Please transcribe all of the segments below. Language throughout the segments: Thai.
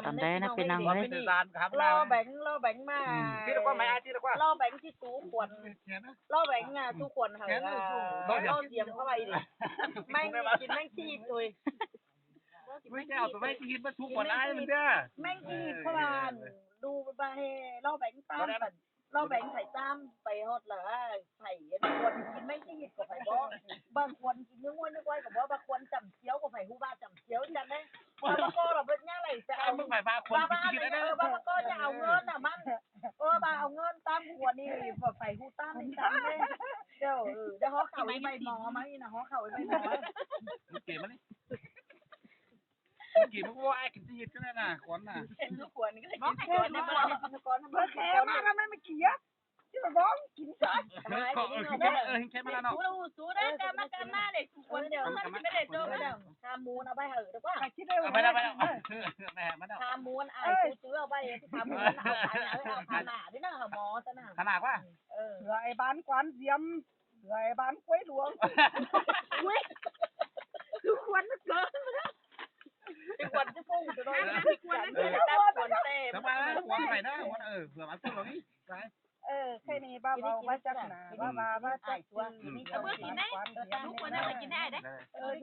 ตอนได้นะเป็นนางเลยล่อแบงมาที่ละกว่าไม่อาที่ละกว่าล่อแบงที่ตู้ขวดล่อแบงอ่ะตู้ขวดเหรอล่อเสียมเข้าไปดิแม่งกินแม่งขี้ตุยไม่เอาตัวไม่กินมาทุกคนได้มันเด้อแม่งขี้เข้ามาดูไปล่อแบงตามล่อแบงไข่ตามไปฮอดเหรอไข่คนกินแม่งขี้กับไข่บ้องบางคนกินเนื้อง้วนเนื้อก้อยกับว่าบางคนจำเคี้ยวกับไข่ฮูบ้าจำเคี้ยวจังเลยบางคนเราเป็นยังไงจะเอามึงไปบ้าคนกินได้เด้อบางคนจะเอาเงินน่ะมันบางเอาเงินตามหัวนี่ไข่ฮูตามนี่ตามเลยเดี๋ยวเขาเข่าไปหมอมั้งนะเขาเข่าไปหมอเก๋มันนี่กินมันก็ว่าไอ้กินที่ยิดก็ได้น่ะขวัญน่ะทุกคนก็เลยกินแค่นี้ก่อนแค่มาทำไมไม่เกี่ยที่มาบ้องกินซะแค่มาแล้วเนาะสู้ได้กันมาเลยทุกคนเดียวมันไม่ได้โจ้ไม่ได้ทามูนเอาไปเหอะดีกว่าไปแล้วทามูนไอ้กูซื้อเอาไปทามูนเอาขายเอาขนาดด้วยนะหมอซะนะขนาดว่าไอ้บ้านกวนเสียมไอ้บ้านกล้วยหลวงคือควนเกินเป็นควนจะฟุ้งจะโดนควนจะตัดควนเต้ทำไมควนไหนนะควนเผื่อมาพูดเรานี่ไปแค่นี้บ้าว่าจักหนาว่าจักตัวนี่เอาเมื่อกินได้ทุกคนเอาไปกินได้เด้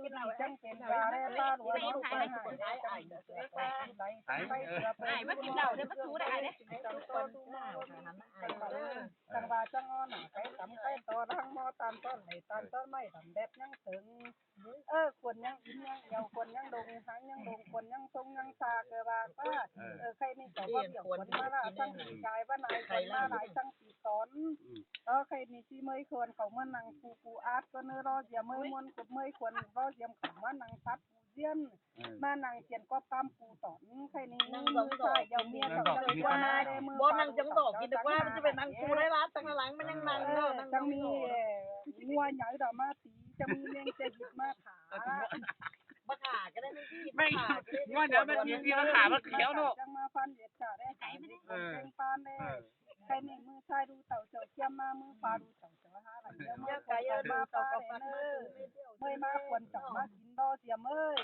กินเหล้าจังเป็นปลาได้ปลาหลวงลูกปลาหายไอ้เมื่อกินเหล้าเด้อมาสู้ได้เด้จังต้นหน้าจังว่าจังอ้อนไก่ตำไก่ต่อทั้งหม้อตามต้นไหนตามต้นไม้ตำแบบยังถึงควรยังอินยังเยาควรยังดงหางยังดงควรยังทรงยังซาเกว่าป้าใครนี่ก็ว่าเกี่ยวควรมาละตั้งกายว่านายควรมาหลายตั้งสีสอนใครนี่ที่เมย์ควรเขามานั่งกูอาร์ตก็เนื้อรอเสียเมย์มวนกับเมย์ควรรอเสียมเขามานั่งซับกูเจียนมานั่งเขียนก็ปั๊มกูสอนใครนี่นั่งสองดอกเยาเมียเขาเลยว่าบ่นั่งจังดอกกินแต่ว่ามันจะเป็นนั่งกูได้ร้านตั้งหลังมันยังนั่งเนาะจะมีงัวใหญ่ดอกมาตีจะมีเลี้ยงจะหยิบมาขาขาก็ได้ไม่ว่าเดี๋ยวมันกินที่ขามันเขียวเนาะจังมาฟันเด็ดขาได้เป็นปานได้ใครนี่มือชายดูเต่าเจ้าเทียมมามือฟ้าดูเต่าเจ้าหาอะไรเยอะมากไก่เยอะมาฟ้าเลยเมื่อมาควรจับมากินดอเสียเมื่อย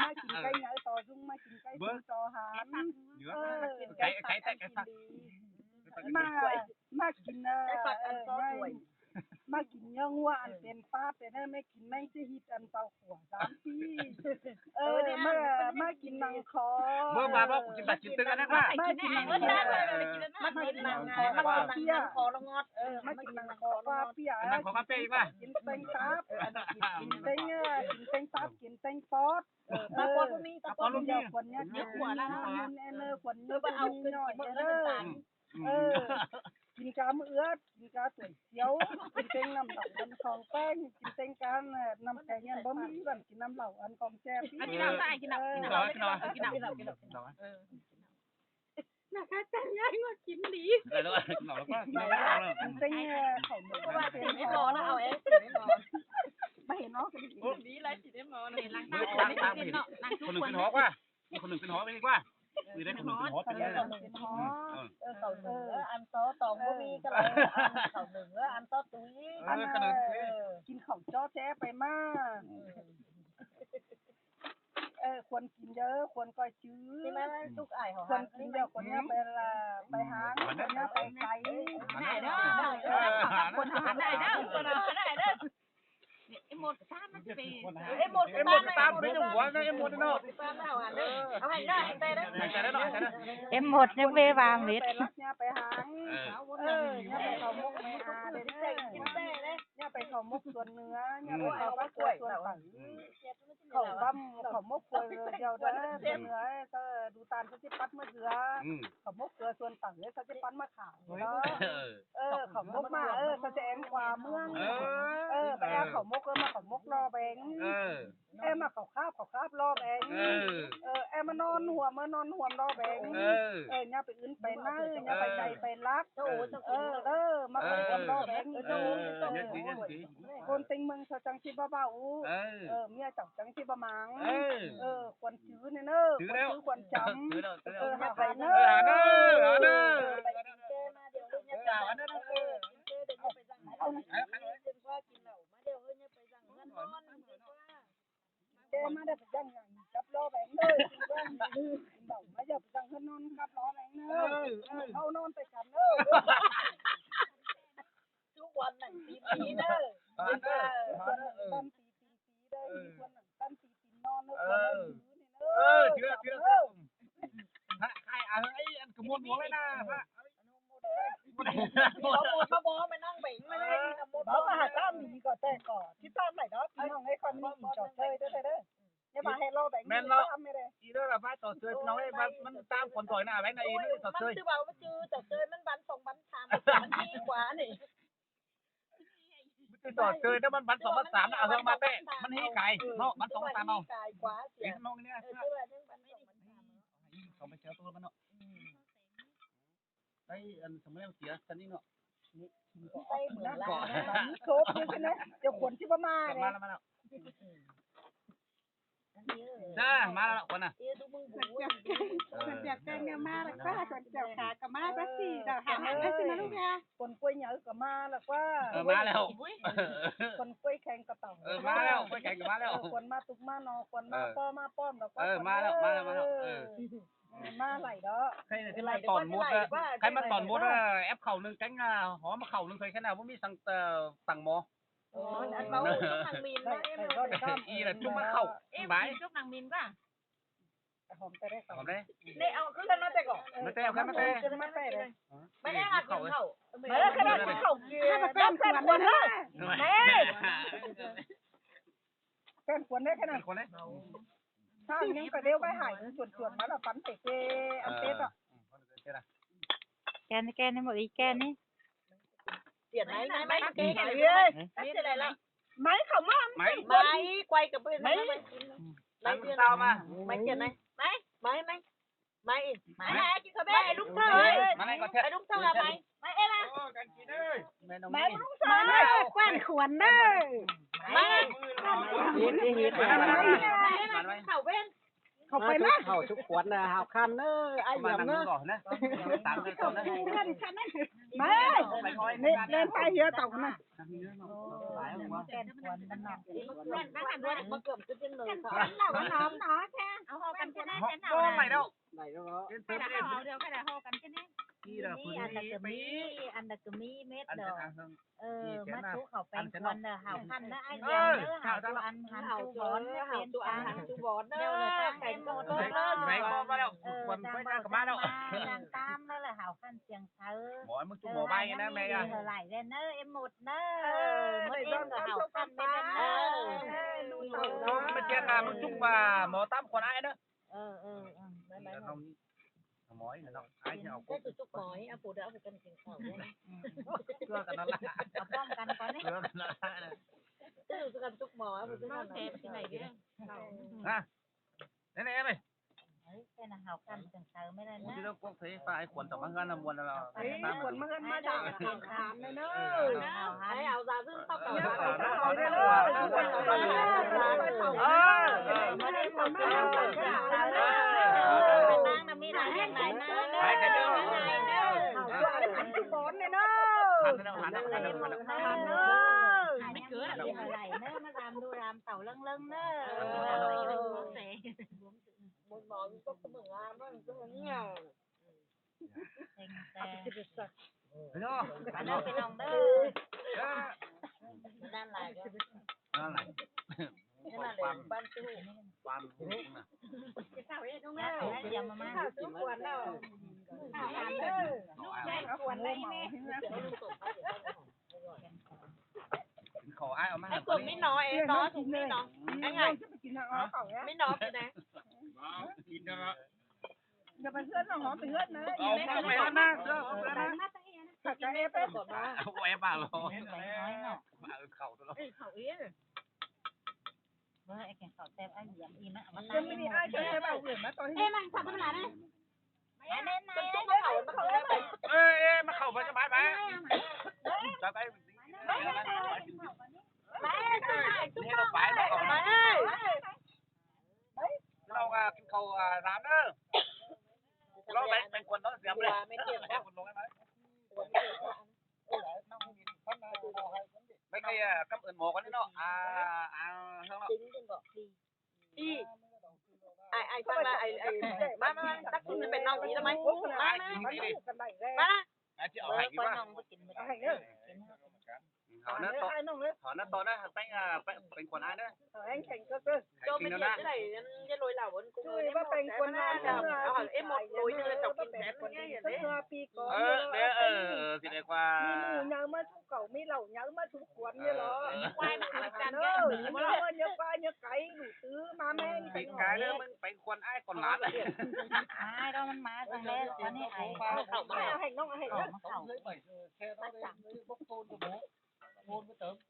มากินไก่ใหญ่ต่อจุ้งมากินไก่จุ้งต่อหามไก่สักมากินมากินเนื้องัวอันเป็นป้าเป็นไม่กินแม่งจะฮิตอันเตาหัว3 ปีมากินนังคอเมื่อมาบอกกินตัดกินตึงกันนะว่ามากินนังคอละงอดมากินนังคอปลาเปียนังคอมาเปียอีกว่ากินเต็งซับกินเต็งซับกินเต็งปอดปอดมีตะปอดเดียวคนเนี้ยเยอะกว่าละคนเยอะไปเอาหน่อยกินกาเอื้อกินกาสวยเขียวกินเต็งน้ำเหล่าอันของแป้งกินเต็งการน้ำแกงยันบ่มีกันกินน้ำเหล่าอันของแซ่บกินเหล้าได้กินเหล้านะคะจังยังว่ากินดีแล้วเหล้าแล้วก็กินเต็งเขาหมูว่ากินไม่พอแล้วเอาไม่พอไม่เห็นเนาะดีเลยกินไม่พอเลยล้างตาไม่เนาะคนหนึ่งเป็นหอว่าคนหนึ่งเป็นหอไปดีกว่ามีได้คนหนึ่งเป็นหอเป็นยังไงอันโตตองบ่มีก็เลยอัน1อันโตตุ้ยกินของจ้อแจ๊ไปมาควรกินเยอะควรก้อยชื้อใช่ไหมทุกไอ้ของควรกินเยอะควรเนี้ยไปหางควรเนี้ยไปไก่ได้เด้อคนทำได้เด้อคนได้เด้อไอ้หมดตามมันจะไปไอ้หมดตามไปหัวนะไอ้หมดเนาะเอาให้ได้เต้ได้หน่อยเอ็มหมดเนี่ยเววางเม็ดไปรักเนี่ยไปหางเนี่ยไปเขามุกไม่อาเด้กินเต้เลยเนี่ยไปเขามุกส่วนเนื้อเนี่ยไปเขามุกส่วนฝังเขาบ้ามเขามุกเกลือเดียวเด้อเนื้อก็ดูตาลเขาจะปัดมะเขือเขามุกเกลือส่วนฝังเนี่ยเขาจะปัดมะขามเนาะเขามุกมาเขาจะแองกว่าเมืองไปเอาเขามุกมาเขามุกรอแบงมาเขาคาบรอแบงมานอนหัวมานอนหัวรอแบงเนี่ยไปอื่นไปหน้าเนี่ยไปใจไปรักมาเขาคนรอแบงคนติงมึงเขาจังที่บ้าเมียจับจังที่บ้ามังควรชื้อเนี่ยเนอะควรจำหาไปเนอะไปกินเจมาเดี๋ยวเนี่ยจ่าวันนั้นเดี๋ยวไปสั่งเอาเดี๋ยวว่ากินเหล้ามาเดี๋ยวเนี่ยไปสั่งเงินนอนเดี๋ยวว่าเจมาได้ไปสั่งจับรอแบงเลย อย่าไปจังเพิ่นนอนกับล้อแรงเนอะเอานอนไปกันเนอะทุกวันนั่งตีปีเนอะตั้นตีเด้อมีคนนั่งตั้นตีนอนเนอะเชื่อใครไอ้อันขโมยหัวเลยนะพระเขาบอกไปนั่งเบ่งมาเลยเขามาหาตั้มดีก็แต่ก่อนที่ตั้มไหนเนาะพี่น้องให้คนมีจอดเชยเด้ออย่ามาให้เราแบ่งตั้มไม่ได้ อีเด้อพระต่อเชยน้องไอ้มันตามคนถอยหน้าไว้ในอีนี่ต่อเชย มันคือว่าจอดเชยมันบัน2 บัน 3มันดีกว่านี่ ต่อเชยถ้ามันบัน2 บัน 3นะเอาเรื่องมาเต้มันให้ไก่เนาะบัน2 บัน 3เอา ไกลกว่าเสี เห็ ย นน้องเนี่ย คือว่าเรื่องบัน2 บัน 3เขาไปเจอตัวมันเนาะไอ้อันสมัยเสียสันนี่เนาะ ใส่เหมือนลานี่โซบด้วยใช่ไหมเดี๋ยวขนที่ว่ามาเนี่ย มาแล้วจ้ามาแล้วคนน่ะ เจ็บแจ้งเนี่ยมาแล้วก็ส่วนเจ้าขากับมาสักทีเดี๋ยวหาแล้วสินะลูกเนี่ยคนกล้วยเหนียวกับมาแล้วก็ มาแล้ว คนกล้วยแข็งกระต่อง มาแล้วไปแข่งกันมาแล้ว คนมาตุกมานอคนมาป้อมาป้อมแล้วก็ มาแล้วมาไหลเด้อ ใครที่มาตอนมุดใครมาตอนมุดแอปเข่านึงแก๊งหอมาเข่านึงเคยแค่ไหนว่ามีสั่งหมอ อ๋ออันเราทางมีนนะอีน่ะจุ่มมาเข่าบาย จุกนางมินป่ะ หอมแต่ได้ หอมได้ นี่เอาขึ้นกันมาแต่ก่อน มาเตะครับมาเตะ ขึ้นมาแต่เลย ไม่ได้หักเขา ไม่ได้ขนาดเข่าเกลือแป้นขวนเลยแม่แป้นขวนได้ขนาด คนนี้ ถ้ายังไปเร็วไปหายส่วนมาแล้วฟันเตะอันเตะอ่ะ แกนี่หมดอีแกนี่ เสียดไหมไม่เก๋เลยนี่อะไรล่ะไม้เขามาไม้ไกวกับเพื่อนไม้เต้ามา ไม้เสียดไหมไม้กินข้าวแม่ลูกเธอ มาไหนก่อนเถอะ ลูกเธอไม้เอ็นะ กันกินเลยแม่น้อง ไม้ลูกเธอแป้นขวนเด้อไม้เขาเว้นเขาไปมั้ย เขาทุกขวดนะหาคันเนอไอ้เหลี่ยมเนอ ก่อนนะตามเลยก่อนนะ ไม่เล่นไปเยอะต่อนะ แกนควนนั่นน่ะ นั่งหันด้วยมาเกือบจะเป็นเลยค่ะ น้องเนาะแค่เอาห่อกันแค่นั้นแค่นั้น โอ้ไม่แล้ว ไหนแล้ว แค่นั้นห่อเดียวแค่นั้นห่อกันแค่นั้น นี่แหละพื้นที่ไป อันนั้นก็มีเม็ด อัน ด จะ อก ทาง มาทุกเขาเป็นคนเด้อหาพันนะไอ้เดียวเด้อหาตัวอันหันจูบอนเป็นตัวอันหันจูบอนเด้อไก่โมโตเด้อ ไหนก็มาแล้วคนไปนั่งกับมาแล้ว นางตามนั่นแหละหาพันเสียงเธอ หมอมึงจุ่มหมอใบนะแม่อ่ะ ไหลเด้อเนอเอ็มหมดเนอหมดเอ็มก็หาพันไปเด้อ มึงเจ้าตามึงจุ่มว่าหมอตามคนไอ้เด้อ น้องหมอยน้องไอ้เอา ก็คือจุกหมอยเอาปูเด้อเอาไปกันกินข้าว เพื่อกันนั่นแหละ เอาป้องกันก่อนนี่ เพื่อกันนั่นแหละ ก็คือกันจุกหมอยเอาไปกัน น้องเทปที่ไหนเนี่ย ฮะไหนไหม เป็นหาพันเสียงเธอไม่ได้ กู นะ ที่เราพวกเทปไอ้ขวัญสองพันกันละมวลเรา ตามคนมากันมาจากถามเลยเนอะให้เอาซาซึ่งเข้ากับเขาได้เลยมาได้ทำได้เป็นนางน้ำมีหลายแห่งไหนนะไปกันเด้อหันจุบอนเลยเนอะ หัน ไม่เกิดอะไรเนอะมาตามดูรามเต่าเลิ่งเนอะ บนหมอนก็เหมือนงานมันก็เนี่ย เนาะ อันนั้นเป็นน้องเด้อด้านหลังก็ นั่นไหน บ้านตู้ ความรู้นะ ข้าวเอ็ดน้อง แม่ แม่ เดี๋ยวมา ข้าวจุกวนแล้วกวนได้แม่ ขอไอ้เอามา ไอ้กลุ่มไม่น้อยน้อยถูกไม่น้อยไอ้ไงไม่น้อยนะ กินเนาะ อย่าไปเพื่อนน้องไปเพื่อนนะ เอาไปแล้วนะเสื้อเอาไปแล้วนะ ผักกระเอฟเป็นก่อนมา เอาแอบบ้าหรอเข่าตัวเรา ไอ้เขาเอ๊ะ เมื่อไอ้แข่งเขาแต้มไอ้เหยียบอีมันมัน จะไม่มีไอ้จะใช้แบบอื่นมาตอนที่ เอ้มันทำอะไรนะไม่เล่นนะ เป็นตุ๊กเขาเขาได้ไป เอ้ยมาเข่าไปจะมาไปจะไป ไม่ตุ๊กนี่เราไปเราออกมาเรากินข้าวน้ำเนอะเราเป็นคนต้องเสียไปเลยไม่เกี่ยวกับคนลงได้ไหมไม่เคยกับอื่นหมอกันนี่เนาะข้างนอก จริงจริงบอกดีไอ้ฟังละไอ้มาตักคุณ เอาอีทำไมมามันลูกกันได้แล้ว ไอ้ที่เอาให้กี่ว่า ให้เด้อ ถอนนะต่อถอนนะต่อนะเป็นคนอ้ายนะ anh thành cơ cơ โจไม่เห็นได้จะลอยเหล่าบนกุ้ง chơi bác thành quân nàoเอาเอ็มหมดลอยนึงเลยตกกินแสนมันง่ายอย่างนี้ pi có สิได้กว่า nhớ mà chú cậu mi lẩu nhớ mà chú cuốn như nó ควายมันกินกัน nhớ qua nhớ cái đủ thứ mà men เป็นกายเด้อมันเป็นคนอ้ายคนหลานเลย มาเรามันมาทางแรกตอนนี้ไอ้ เข้ามาhành nó hành เขา đó มาเขา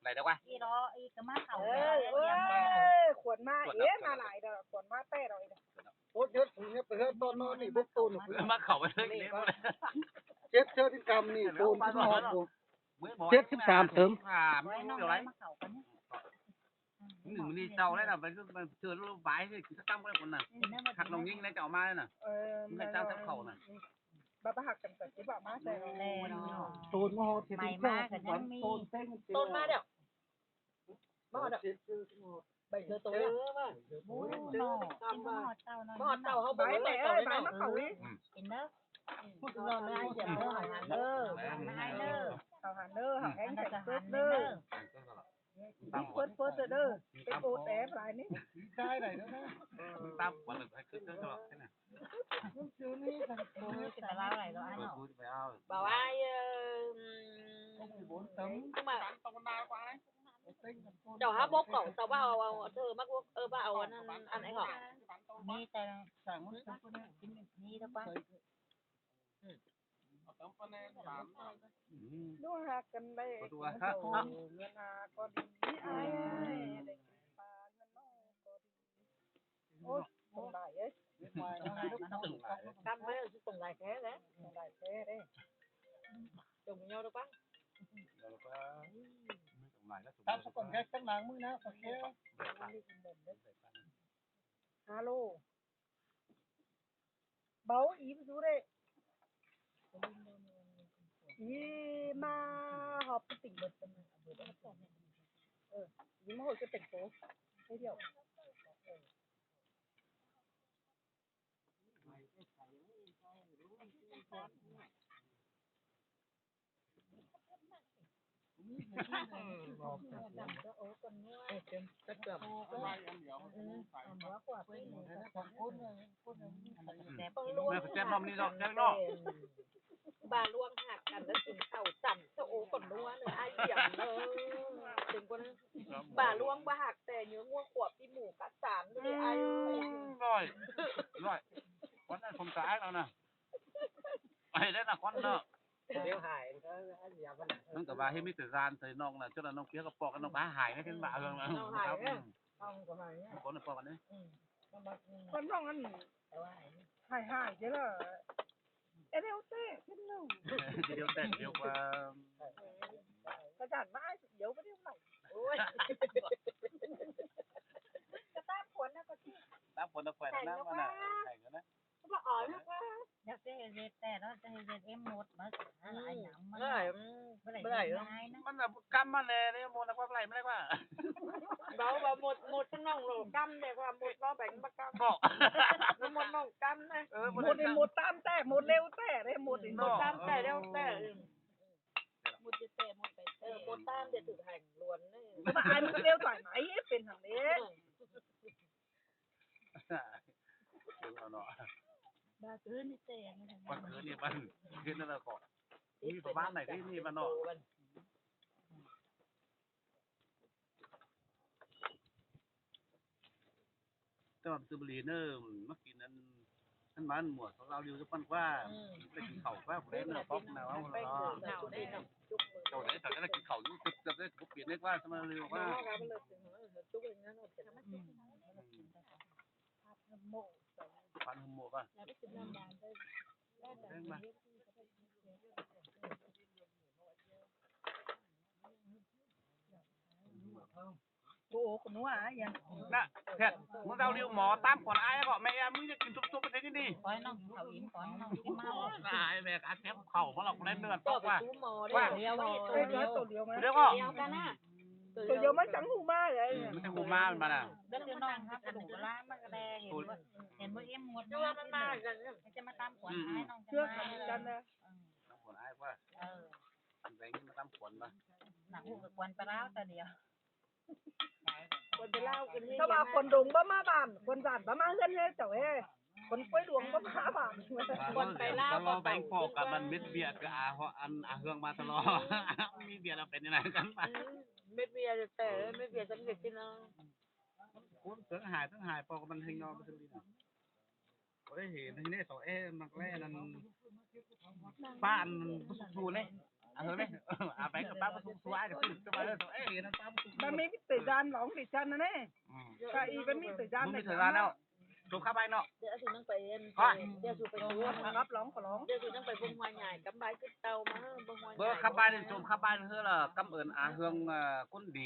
ไหนเด้อว่า อีรออีก็มาเขา cuốn ma ế mà lại rồi cuốn ma tê rồi โอ้เยอะถึงเนี่ยไปเฮ็ดต้นนอนนี่พวกตูน มาเข้าไปเลยนี่ เจ็บเชิดที่กรรมนี่ตูนที่นอนอยู่ ไว้น้อง ไว้ ไร มาเขากัน หนึ่งนี่เจ้าได้น่ะไปมันเจอรูปใบสิตั้มก็ได้คนน่ะหักลงยิงได้เจ้ามาน่ะไม่เจ้าทับเข่าน่ะ bàหักกันแต่ที่บ่มาแต่ แน่เนาะ ตูนมอที่เป็นเจ้าฝันตูนเต้น ต้นมาเดี๋ยว มอด ใบเธอตัว บูนอกินหอดเต้าเนาะ มอดเต่าเขา bái mẹ ơi bái mắc khẩu đi กินเด้อนอนไม่เจ็บเด้อหันเด้อไม่เด้อ hảo hẳn đơ hảo อัน anh นั้น thành ก็หั phớt นเด้ đơ อ phớt phớt rồi đơ cái bột ép lại ní ใช่ไหนนะ ตั้มวันหนึ่งให้ขึ้นตลอดแค่นั้น ชื่อนี่ทางโด กินอะไรอะไรแล้วไอ้เนาะ พูดไปเอา bảo ai bốn tấm nhưng mà เต้น chào hát bốc cậu tao bao thơ mắc bốc bao ăn ấy hả มีแต่ สั่งมันตำปะแนน มีแต่ว่า ตำปะแนนสาม đua hạt cần đây งินหาก็ดีไอ้ได้กินปลาเงินน้องก็ดีโอ้ยตรงไหนเอ้ย cam với là tổng dài thế đấy ตรงไหนแท้เด้ chồng với nhau được bác ตามสกุลแค่ตั้งหลังมึงนะโอเค ฮัลโหลเบาอีบดูเด้อีมาหอบติ่งเบิดกันอีมาหอบก็ติ่งโตให้เดียวbà luôn hạt cằn nó chìm tàu chẩm cho ố còn nữa ai điểm nữa đừng có bà luôn ba hạt tè nhớ mua quả đi mủ cá sán đi ai rồi rồi quán này không trái đâu nè ai đấy là quán nợ เดี๋ยวหายก็อย่ามัน น้องกับว่าให้มีแต่รานใส่น้องน่ะเจ้าน้องเกี้ยกับปอกกับน้องบ้าหายให้ขึ้นบ่าเรื่องนะ không có hay á คนปอกกันนี่ con không ăn hài hài chứ là em đeo tê thế nào เดียวแต่เดียวว่า cái đàn mãi giấu cái đeo này ôi cái tam cuốn nó có chi น้ำฝนตะแควนน้ำมันน่ะแข่งกันนะ nó ỏi nó quá อยากจะเห็นแต่เราจะเห็นเอ็มหมดมาหลายหนังมัน bữa này เมื่อไหร่ bữa này ง่ายนะ มันแบบกำมันเลยเนี่ยโมนักว่าไรไม่ได้ว่า bảo một cái nòng lẩu căm này và một lo bánh bạc căm บอก một nòng căm này một thì một tam tẻ một lêu tẻ đây một thì một tam tẻ đeo tẻ một chiếc tẻ một cái một tam để thực hành luôn đấy mà ai mới lêu thoải mái hết bên thằng đấy บ้าคืนนี่เตะ วันคืนนี่มันคืนนั่นแหละก่อนมีประมาณไหนที่นี่มันเนาะตอนซูบรีเนอร์มากินนั้นท่านบ้านหมวดเขาเราเรียวจะปั้นว่าได้กินเข่าว่าผมได้เนื้อป๊อกนะว่าเราโจได้แต่ได้กินเข่ายุ่งจะได้กูเปลี่ยนได้ว่าทำไมเร็วว่าพันหมวกอ่ะได้ไหม cô của nó à vậy น่ะแค่มึงเราเรียวหมอตามก่อนไอ้ก็แม่มึงจะกินซุปๆไปได้ดี ก้อยน้องเขาอิ่มก้อยน้องกินมา ไอ้แม่การแคบเข่าเพราะเราเล่นเนื้อป๊อกว่า เดียว đây nó tổ liều mà เดี๋ยวก็ tổ liều mới trắng hù ma vậy มันจะหูมามันอ่ะ แล้วเดี๋ยวน้องครับกระดูกล้ามันกระแดงเห็นว่าเอ็มหมด chưa ăn mà จะมาตามขวัญ เชื่อกันกันนะ น้ำฝนอ้ายว่าแรงนี่มาน้ำฝนป่ะ หนังควันปลาแต่เดียว คนไปเล่ากันนี่ ถ้ามาคนดงบ่มาบ้านคนบ้านบ่มาเฮือนเฮ้เจ้าเอ้คนกล้วยหลวงบ่มาบ้าน คนไปเล่าก็แบ่งปอกกับมันเม็ดเบียดกับอาเพราะอันอาเฮืองมาตลอดมีเบียดเราเป็นยังไงกันไป เม็ดเบียร์แต่เม็ดเบียร์ฉันเด็กที่น้อง คุณเสือหายทั้งหายปอกมันเฮงนอนมันจะดีนะโอ้ยเห็นที่นี่สองมักแร่นั่นป้าอันผู้สุกเลยอาเฮืองเลยอาแบ่งกับป้าผู้สุกอ้ายกับตื่นจะมาเลยสองเห็นนั่นป้าผู้สุก มันมีติดจานหลงติดจานนะแน่ก็อีเป็นมีติดจาน มึงมีเสือแล้วจบข้าไปเนาะ เดี๋ยวสูนั่งไปเอ็นเดี๋ยวสูไปดู รับร้องขอร้อง เดี๋ยวสูนั่งไปบงหัวใหญ่กำใบขึ้นเตามาบงหัวใหญ่ เบอร์ข้าไปนี่จมข้าไปนี่คือละกำเอิญอาเฮืองก้นดี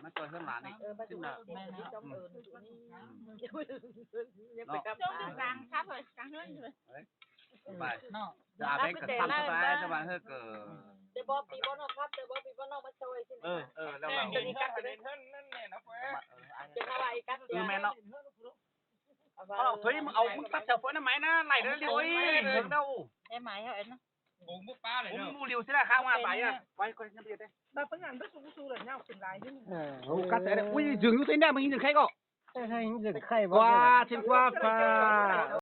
มันตัวเฮืองหลานนี่ บ้านจุฬาแม่นี่จอมเอิญนี่ยังไปกับ ช่วงกลางครับเลยกลางเฮือนเลย ไปจะอาแบงกับซ้ำสบายจะมาเฮือเกิด เดี๋ยวบอปีบอลนะครับเดี๋ยวบอปีบอลนอกมาช่วยสิ แล้วเรา จะมีกัดไปเลยจะทำอะไรกัด แม่เนาะเอาถุยมึงเอามึงตัดเสาไฟน้ำไหมนะไหลเร็วๆเร็วเร็ว ได้ไหมเหรอเนาะ ผมมูเร็วสิละข้าวมาไปอ่ะไปก่อนจะเบียดได้ มาเพิ่งอ่านก็สู้ๆเลยเนี่ยเป็นไรที่นี่ โอ้ กัดแต่อุ้ยถึงอยู่ที่นี่มึงยิงใครก็ ใช่ใช่ยิงใคร ว่าทิ้งว่าฟ้า